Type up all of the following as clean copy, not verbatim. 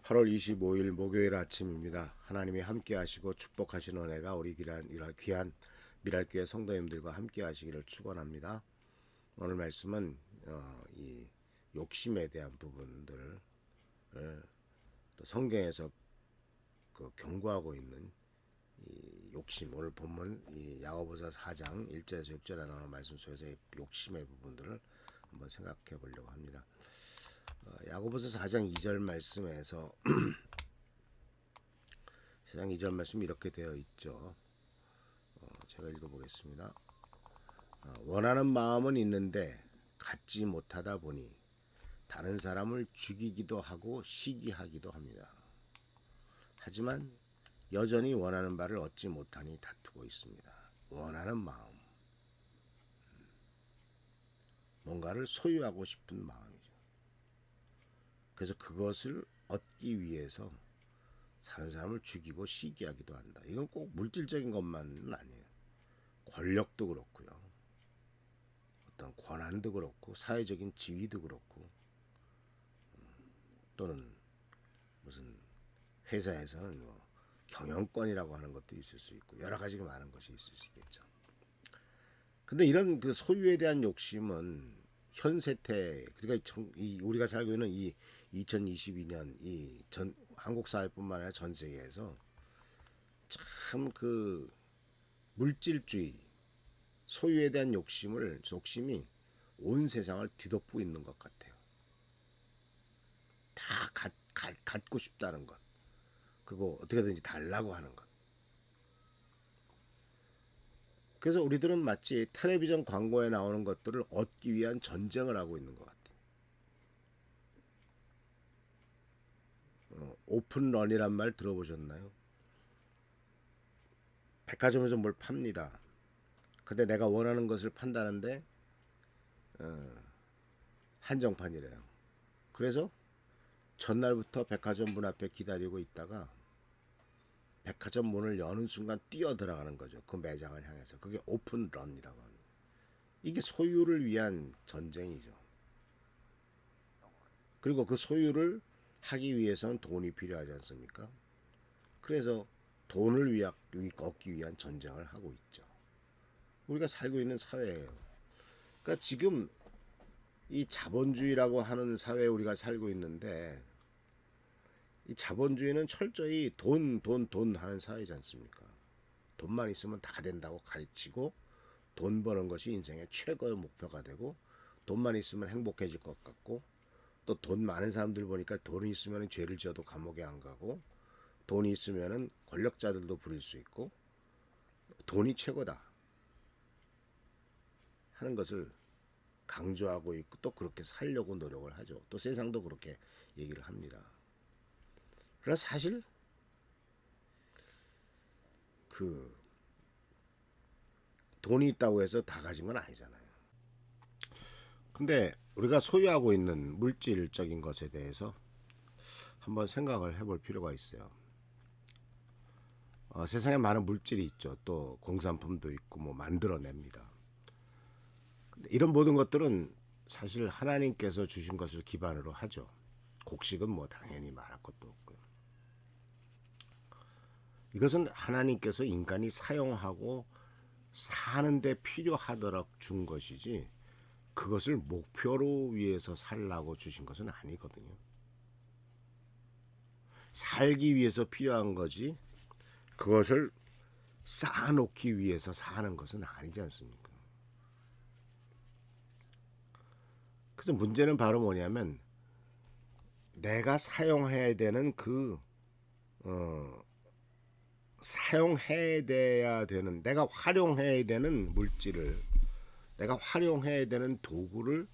8월 25일 목요일 아침입니다. 하나님이 함께 하시고 축복하시는 은혜가 우리 귀한 미랄교회 성도님들과 함께 하시기를 축원합니다. 오늘 말씀은 이 욕심에 대한 부분들을 또 성경에서 경고하고 있는 이 욕심, 오늘 본문 이 야고보서 4장 1절에서 6절에 나오는 말씀 속에서 이 욕심의 부분들을 한번 생각해 보려고 합니다. 야고보서 4장 2절 말씀에서 4장 2절 말씀이 이렇게 되어 있죠. 제가 읽어보겠습니다. 원하는 마음은 있는데 갖지 못하다 보니 다른 사람을 죽이기도 하고 시기하기도 합니다. 하지만 여전히 원하는 바를 얻지 못하니 다투고 있습니다. 원하는 마음, 뭔가를 소유하고 싶은 마음이죠. 그래서 그것을 얻기 위해서 다른 사람을 죽이고 시기하기도 한다. 이건 꼭 물질적인 것만은 아니에요. 권력도 그렇고요. 어떤 권한도 그렇고 사회적인 지위도 그렇고 또는 무슨 회사에서는 경영권이라고 하는 것도 있을 수 있고 여러 가지 많은 것이 있을 수 있겠죠. 근데 이런 그 소유에 대한 욕심은 현 세태, 그러니까 우리가 살고 있는 이 2022년 이 한국 사회뿐만 아니라 전 세계에서 참 그 물질주의, 소유에 대한 욕심이 온 세상을 뒤덮고 있는 것 같아요. 다 갖고 싶다는 것, 그리고 어떻게든지 달라고 하는 것. 그래서 우리들은 마치 텔레비전 광고에 나오는 것들을 얻기 위한 전쟁을 하고 있는 것 같아요. 오픈런이란 말 들어보셨나요? 백화점에서 뭘 팝니다. 근데 내가 원하는 것을 판다는데 한정판이래요. 그래서 전날부터 백화점 문 앞에 기다리고 있다가 백화점 문을 여는 순간 뛰어 들어가는 거죠. 그 매장을 향해서. 그게 오픈런이라고 합니다. 이게 소유를 위한 전쟁이죠. 그리고 그 소유를 하기 위해서는 돈이 필요하지 않습니까? 그래서 돈을 얻기 위한 전쟁을 하고 있죠. 우리가 살고 있는 사회예요. 그러니까 지금 이 자본주의라고 하는 사회에 우리가 살고 있는데 이 자본주의는 철저히 돈 하는 사회지 않습니까? 돈만 있으면 다 된다고 가르치고 돈 버는 것이 인생의 최고의 목표가 되고 돈만 있으면 행복해질 것 같고 또 돈 많은 사람들 보니까 돈이 있으면 죄를 지어도 감옥에 안 가고 돈이 있으면 권력자들도 부릴 수 있고 돈이 최고다 하는 것을 강조하고 있고 또 그렇게 살려고 노력을 하죠. 또 세상도 그렇게 얘기를 합니다. 그러나 사실 그 돈이 있다고 해서 다 가진 건 아니잖아요. 근데 우리가 소유하고 있는 물질적인 것에 대해서 한번 생각을 해볼 필요가 있어요. 세상에 많은 물질이 있죠. 또 공산품도 있고 뭐 만들어냅니다. 근데 이런 모든 것들은 사실 하나님께서 주신 것을 기반으로 하죠. 곡식은 뭐 당연히 말할 것도 없고요. 이것은 하나님께서 인간이 사용하고 사는데 필요하도록 준 것이지 그것을 목표로 위해서 살라고 주신 것은 아니거든요. 살기 위해서 필요한 거지 그것을 쌓아놓기 위해서 사는 것은 아니지 않습니까? 그래서 문제는 바로 뭐냐면 내가 사용해야 되는 사용해야 돼야 되는 내가 활용해야 되는 물질을 내가 활용해야 되는 도구를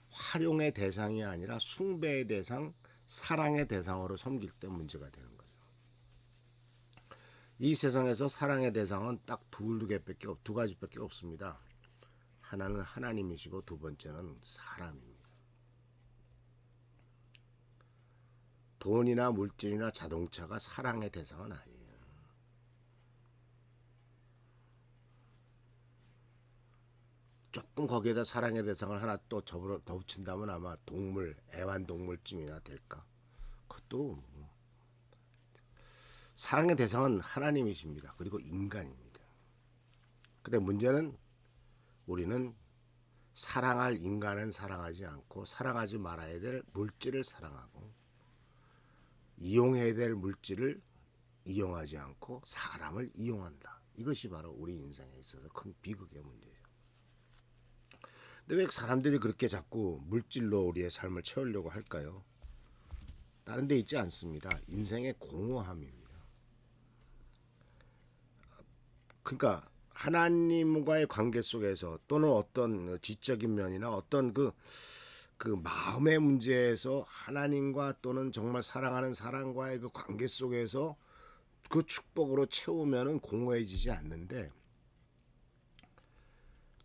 활용의 대상이 아니라 숭배의 대상, 사랑의 대상으로 섬길 때 문제가 되는 거죠. 이 세상에서 사랑의 대상은 딱 두 가지밖에 없습니다. 하나는 하나님이시고 두 번째는 사람입니다. 돈이나 물질이나 자동차가 사랑의 대상은 아니에요. 조금 거기에다 사랑의 대상을 하나 또 덧붙인다면 아마 동물, 애완동물쯤이나 될까? 그것도 사랑의 대상은 하나님이십니다. 그리고 인간입니다. 근데 문제는 우리는 사랑할 인간은 사랑하지 않고 사랑하지 말아야 될 물질을 사랑하고 이용해야 될 물질을 이용하지 않고 사람을 이용한다. 이것이 바로 우리 인생에 있어서 큰 비극의 문제예요. 근데 왜 사람들이 그렇게 자꾸 물질로 우리의 삶을 채우려고 할까요? 다른 데 있지 않습니다. 인생의 공허함입니다. 그러니까 하나님과의 관계 속에서 또는 어떤 지적인 면이나 어떤 그 마음의 문제에서 하나님과 또는 정말 사랑하는 사람과의 그 관계 속에서 그 축복으로 채우면은 공허해지지 않는데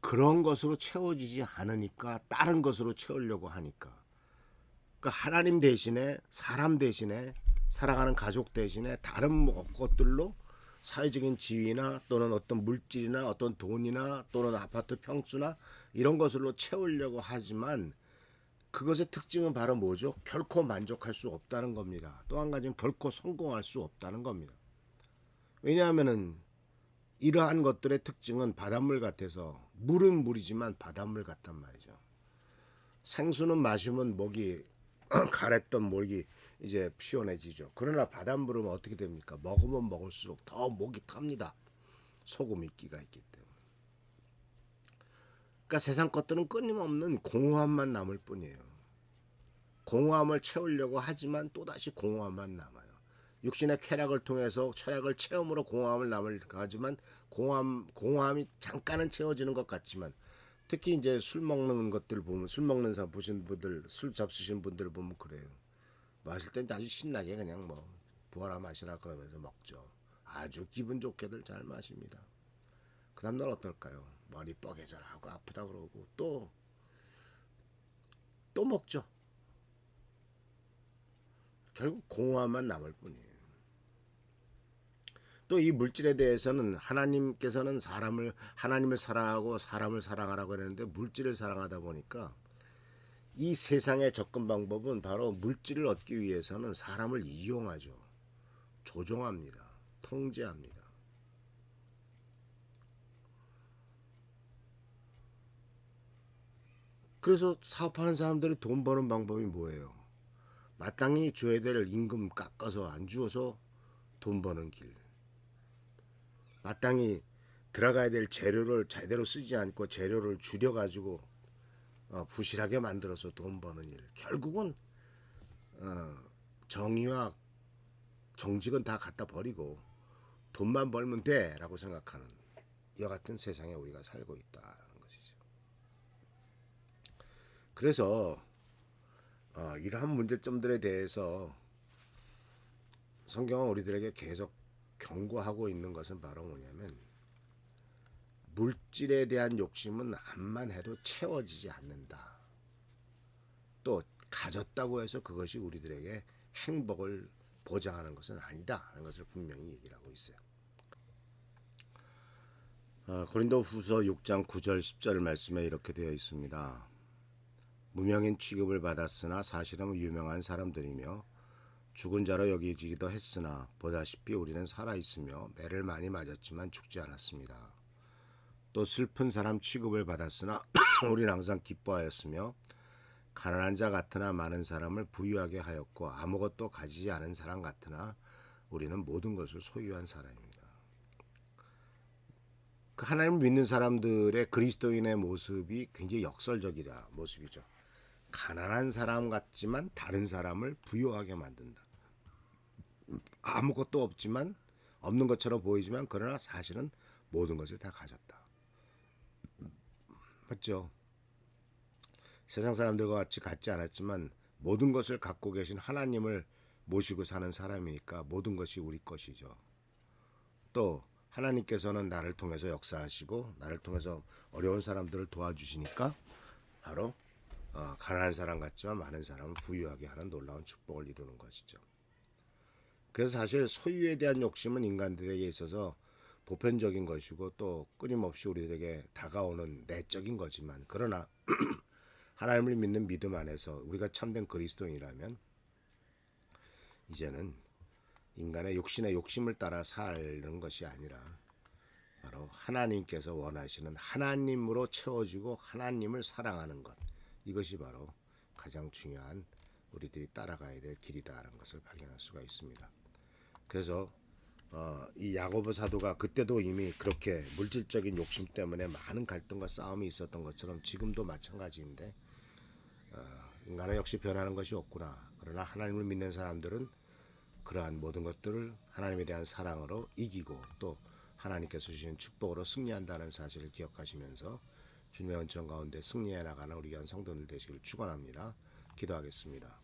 그런 것으로 채워지지 않으니까 다른 것으로 채우려고 하니까 그러니까 하나님 대신에 사람 대신에 사랑하는 가족 대신에 다른 것들로 사회적인 지위나 또는 어떤 물질이나 어떤 돈이나 또는 아파트 평수나 이런 것으로 채우려고 하지만 그것의 특징은 바로 뭐죠? 결코 만족할 수 없다는 겁니다. 또 한 가지는 결코 성공할 수 없다는 겁니다. 왜냐하면은 이러한 것들의 특징은 바닷물 같아서 물은 물이지만 바닷물 같단 말이죠. 생수는 마시면 목이 가랬던 목이 이제 시원해지죠. 그러나 바닷물은 어떻게 됩니까? 먹으면 먹을수록 더 목이 탑니다. 소금 이끼가 있기 때문에. 그러니까 세상 것들은 끊임없는 공허함만 남을 뿐이에요. 공허함을 채우려고 하지만 또다시 공허함만 남아요. 육신의 쾌락을 통해서 철학을 체험으로 공허함을 남을 하지만 공허함이 잠깐은 채워지는 것 같지만 특히 이제 술 먹는 것들 보면 술 먹는 사람 보신 분들 술 잡수신 분들 보면 그래요. 마실 땐 아주 신나게 그냥 뭐 부어라 마시라 그러면서 먹죠. 아주 기분 좋게들 잘 마십니다. 그 다음날 어떨까요? 머리 뻐개져하고 아프다 그러고 또 먹죠. 결국 공허함만 남을 뿐이에요. 또 이 물질에 대해서는 하나님께서는 하나님을 사랑하고 사람을 사랑하라고 했는데 물질을 사랑하다 보니까 이 세상의 접근 방법은 바로 물질을 얻기 위해서는 사람을 이용하죠. 조종합니다. 통제합니다. 그래서 사업하는 사람들이 돈 버는 방법이 뭐예요? 마땅히 줘야 될 임금 깎아서 안 주어서 돈 버는 길. 마땅히 들어가야 될 재료를 제대로 쓰지 않고 재료를 줄여가지고 부실하게 만들어서 돈 버는 일. 결국은 정의와 정직은 다 갖다 버리고 돈만 벌면 돼라고 생각하는 이와 같은 세상에 우리가 살고 있다는 것이죠. 그래서 이러한 문제점들에 대해서 성경은 우리들에게 계속 경고하고 있는 것은 바로 뭐냐면 물질에 대한 욕심은 암만 해도 채워지지 않는다. 또 가졌다고 해서 그것이 우리들에게 행복을 보장하는 것은 아니다 하는 것을 분명히 얘기를 하고 있어요. 고린도후서 6장 9절 10절 말씀에 이렇게 되어 있습니다. 무명인 취급을 받았으나 사실은 유명한 사람들이며 죽은 자로 여기지기도 했으나 보다시피 우리는 살아있으며 매를 많이 맞았지만 죽지 않았습니다. 또 슬픈 사람 취급을 받았으나 우리는 항상 기뻐하였으며 가난한 자 같으나 많은 사람을 부유하게 하였고 아무것도 가지지 않은 사람 같으나 우리는 모든 것을 소유한 사람입니다. 그 하나님을 믿는 사람들의 그리스도인의 모습이 굉장히 역설적이다 모습이죠. 가난한 사람 같지만 다른 사람을 부유하게 만든다. 아무것도 없지만 없는 것처럼 보이지만 그러나 사실은 모든 것을 다 가졌다. 맞죠? 세상 사람들과 같이 갖지 않았지만 모든 것을 갖고 계신 하나님을 모시고 사는 사람이니까 모든 것이 우리 것이죠. 또 하나님께서는 나를 통해서 역사하시고 나를 통해서 어려운 사람들을 도와주시니까 바로 가난한 사람 같지만 많은 사람을 부유하게 하는 놀라운 축복을 이루는 것이죠. 그래서 사실 소유에 대한 욕심은 인간들에게 있어서 보편적인 것이고 또 끊임없이 우리에게 다가오는 내적인 거지만, 그러나 하나님을 믿는 믿음 안에서 우리가 참된 그리스도인이라면 이제는 인간의 육신의 욕심을 따라 사는 것이 아니라 바로 하나님께서 원하시는 하나님으로 채워지고 하나님을 사랑하는 것, 이것이 바로 가장 중요한 우리들이 따라가야 될 길이다라는 것을 발견할 수가 있습니다. 그래서 이 야고보 사도가 그때도 이미 그렇게 물질적인 욕심 때문에 많은 갈등과 싸움이 있었던 것처럼 지금도 마찬가지인데, 인간은 역시 변하는 것이 없구나. 그러나 하나님을 믿는 사람들은 그러한 모든 것들을 하나님에 대한 사랑으로 이기고 또 하나님께서 주시는 축복으로 승리한다는 사실을 기억하시면서 주님의 은총 가운데 승리해 나가는 우리 귀한 성도들 되시길 축원합니다. 기도하겠습니다.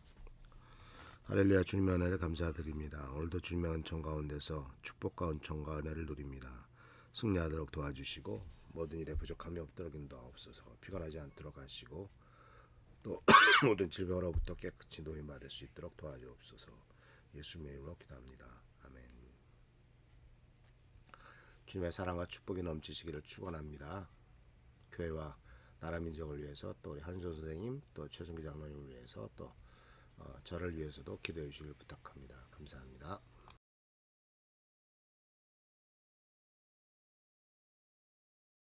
할렐루야. 주님의 은혜를 감사드립니다. 오늘도 주님의 은총 가운데서 축복과 은총과 은혜를 누립니다. 승리하도록 도와주시고 모든 일에 부족함이 없도록 인도하옵소서. 피곤하지 않도록 하시고 또 모든 질병으로부터 깨끗이 노임받을 수 있도록 도와주옵소서. 예수님의 이름으로 기도합니다. 아멘. 주님의 사랑과 축복이 넘치시기를 축원합니다. 교회와 나라 민족을 위해서 또 우리 한조 선생님 또 최승기 장로님을 위해서 또 저를 위해서도 기도해 주시길 부탁합니다. 감사합니다.